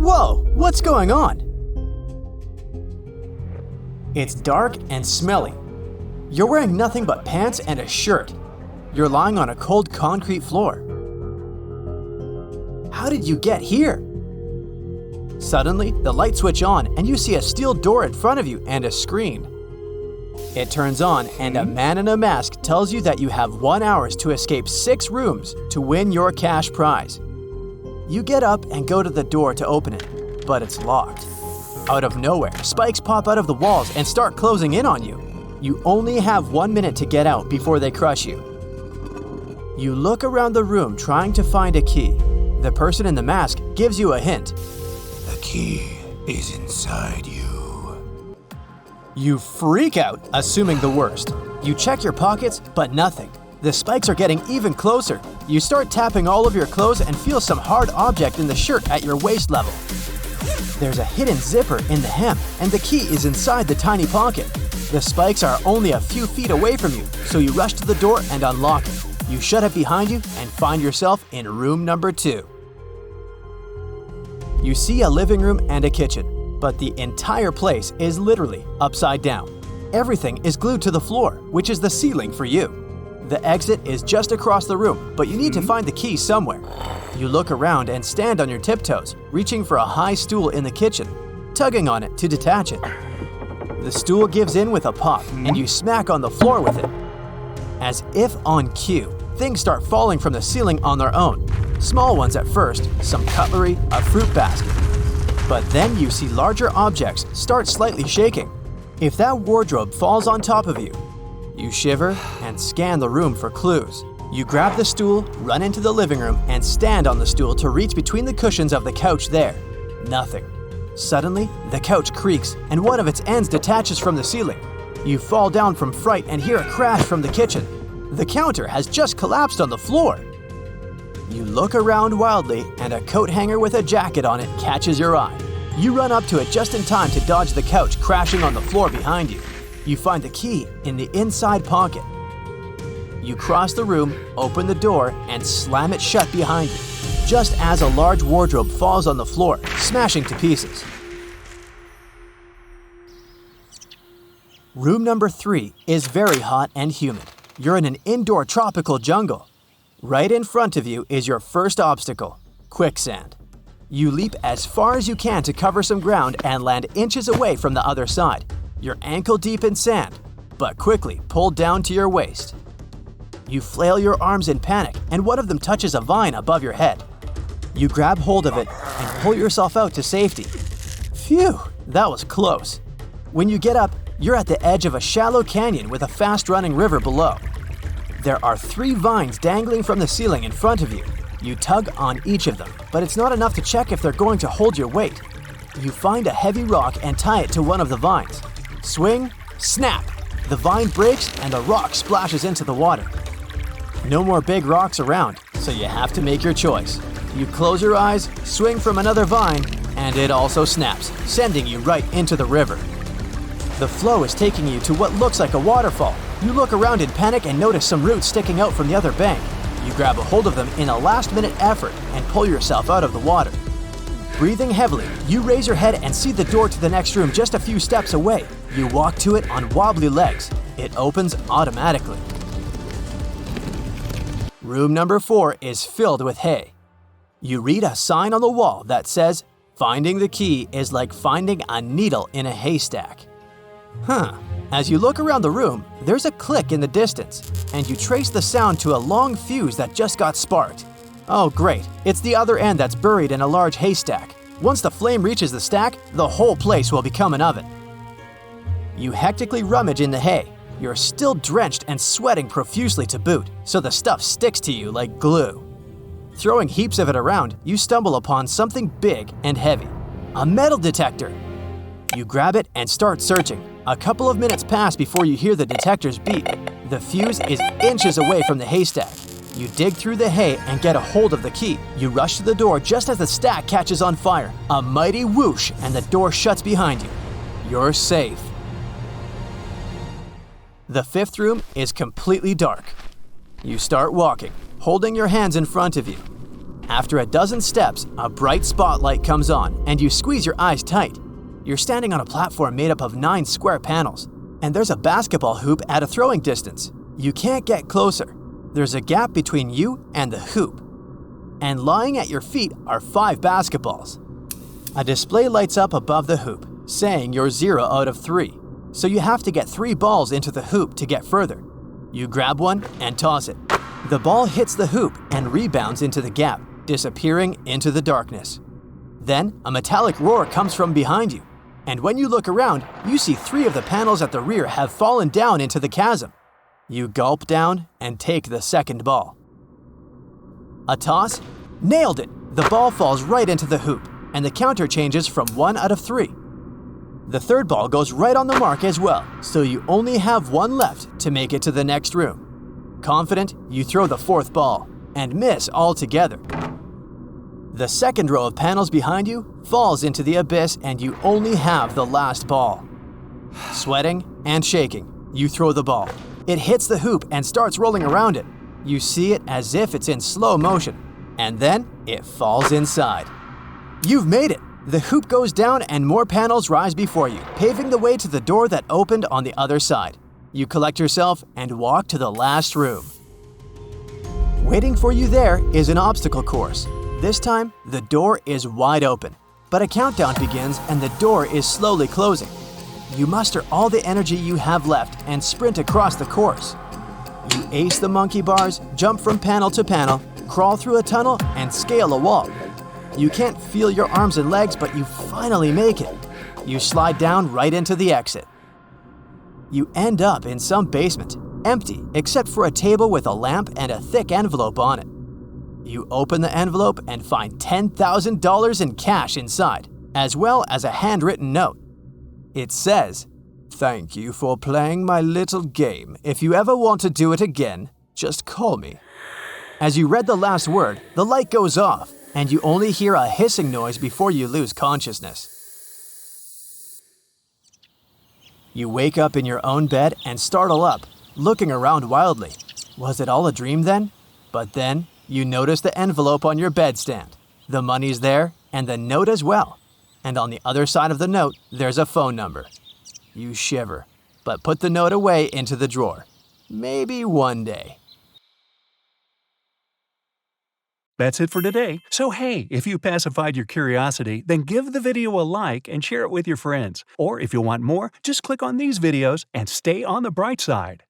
Whoa, what's going on? It's dark and smelly. You're wearing nothing but pants and a shirt. You're lying on a cold concrete floor. How did you get here? Suddenly, the lights switch on and you see a steel door in front of you and a screen. It turns on and a man in a mask tells you that you have 1 hour to escape 6 rooms to win your cash prize. You get up and go to the door to open it, but it's locked. Out of nowhere, spikes pop out of the walls and start closing in on you. You only have 1 minute to get out before they crush you. You look around the room trying to find a key. The person in the mask gives you a hint. The key is inside you. You freak out, assuming the worst. You check your pockets, but nothing. The spikes are getting even closer. You start tapping all of your clothes and feel some hard object in the shirt at your waist level. There's a hidden zipper in the hem, and the key is inside the tiny pocket. The spikes are only a few feet away from you, so you rush to the door and unlock it. You shut it behind you and find yourself in room number 2. You see a living room and a kitchen, but the entire place is literally upside down. Everything is glued to the floor, which is the ceiling for you. The exit is just across the room, but you need to find the key somewhere. You look around and stand on your tiptoes, reaching for a high stool in the kitchen, tugging on it to detach it. The stool gives in with a pop, and you smack on the floor with it. As if on cue, things start falling from the ceiling on their own. Small ones at first, some cutlery, a fruit basket. But then you see larger objects start slightly shaking. If that wardrobe falls on top of you, you shiver and scan the room for clues. You grab the stool, run into the living room, and stand on the stool to reach between the cushions of the couch there. Nothing. Suddenly, the couch creaks and one of its ends detaches from the ceiling. You fall down from fright and hear a crash from the kitchen. The counter has just collapsed on the floor. You look around wildly and a coat hanger with a jacket on it catches your eye. You run up to it just in time to dodge the couch crashing on the floor behind you. You find the key in the inside pocket. You cross the room, open the door, and slam it shut behind you, just as a large wardrobe falls on the floor, smashing to pieces. Room number 3 is very hot and humid. You're in an indoor tropical jungle. Right in front of you is your first obstacle, quicksand. You leap as far as you can to cover some ground and land inches away from the other side. You're ankle deep in sand, but quickly pulled down to your waist. You flail your arms in panic, and one of them touches a vine above your head. You grab hold of it and pull yourself out to safety. Phew, that was close. When you get up, you're at the edge of a shallow canyon with a fast-running river below. There are 3 vines dangling from the ceiling in front of you. You tug on each of them, but it's not enough to check if they're going to hold your weight. You find a heavy rock and tie it to one of the vines. Swing, snap! The vine breaks and the rock splashes into the water. No more big rocks around, so you have to make your choice. You close your eyes, swing from another vine, and it also snaps, sending you right into the river. The flow is taking you to what looks like a waterfall. You look around in panic and notice some roots sticking out from the other bank. You grab a hold of them in a last-minute effort and pull yourself out of the water. Breathing heavily, you raise your head and see the door to the next room just a few steps away. You walk to it on wobbly legs. It opens automatically. Room number 4 is filled with hay. You read a sign on the wall that says, "Finding the key is like finding a needle in a haystack." As you look around the room, there's a click in the distance, and you trace the sound to a long fuse that just got sparked. Oh great, it's the other end that's buried in a large haystack. Once the flame reaches the stack, the whole place will become an oven. You hectically rummage in the hay. You're still drenched and sweating profusely to boot, so the stuff sticks to you like glue. Throwing heaps of it around, you stumble upon something big and heavy. A metal detector. You grab it and start searching. A couple of minutes pass before you hear the detector's beep. The fuse is inches away from the haystack. You dig through the hay and get a hold of the key. You rush to the door just as the stack catches on fire. A mighty whoosh and the door shuts behind you. You're safe. The 5th room is completely dark. You start walking, holding your hands in front of you. After a dozen steps, a bright spotlight comes on and you squeeze your eyes tight. You're standing on a platform made up of 9 square panels, and there's a basketball hoop at a throwing distance. You can't get closer. There's a gap between you and the hoop. And lying at your feet are 5 basketballs. A display lights up above the hoop, saying you're 0 out of 3. So you have to get 3 balls into the hoop to get further. You grab one and toss it. The ball hits the hoop and rebounds into the gap, disappearing into the darkness. Then, a metallic roar comes from behind you. And when you look around, you see 3 of the panels at the rear have fallen down into the chasm. You gulp down and take the second ball. A toss? Nailed it! The ball falls right into the hoop, and the counter changes from 1 out of 3. The third ball goes right on the mark as well, so you only have 1 left to make it to the next room. Confident, you throw the 4th ball, and miss altogether. The second row of panels behind you falls into the abyss and you only have the last ball. Sweating and shaking, you throw the ball. It hits the hoop and starts rolling around it. You see it as if it's in slow motion, and then it falls inside. You've made it! The hoop goes down and more panels rise before you, paving the way to the door that opened on the other side. You collect yourself and walk to the last room. Waiting for you there is an obstacle course. This time, the door is wide open, but a countdown begins and the door is slowly closing. You muster all the energy you have left and sprint across the course. You ace the monkey bars, jump from panel to panel, crawl through a tunnel, and scale a wall. You can't feel your arms and legs, but you finally make it. You slide down right into the exit. You end up in some basement, empty except for a table with a lamp and a thick envelope on it. You open the envelope and find $10,000 in cash inside, as well as a handwritten note. It says, "Thank you for playing my little game. If you ever want to do it again, just call me." As you read the last word, the light goes off, and you only hear a hissing noise before you lose consciousness. You wake up in your own bed and startle up, looking around wildly. Was it all a dream then? But then, you notice the envelope on your bedstand. The money's there, and the note as well. And on the other side of the note, there's a phone number. You shiver, but put the note away into the drawer. Maybe one day. That's it for today. So hey, if you pacified your curiosity, then give the video a like and share it with your friends. Or if you want more, just click on these videos and stay on the bright side.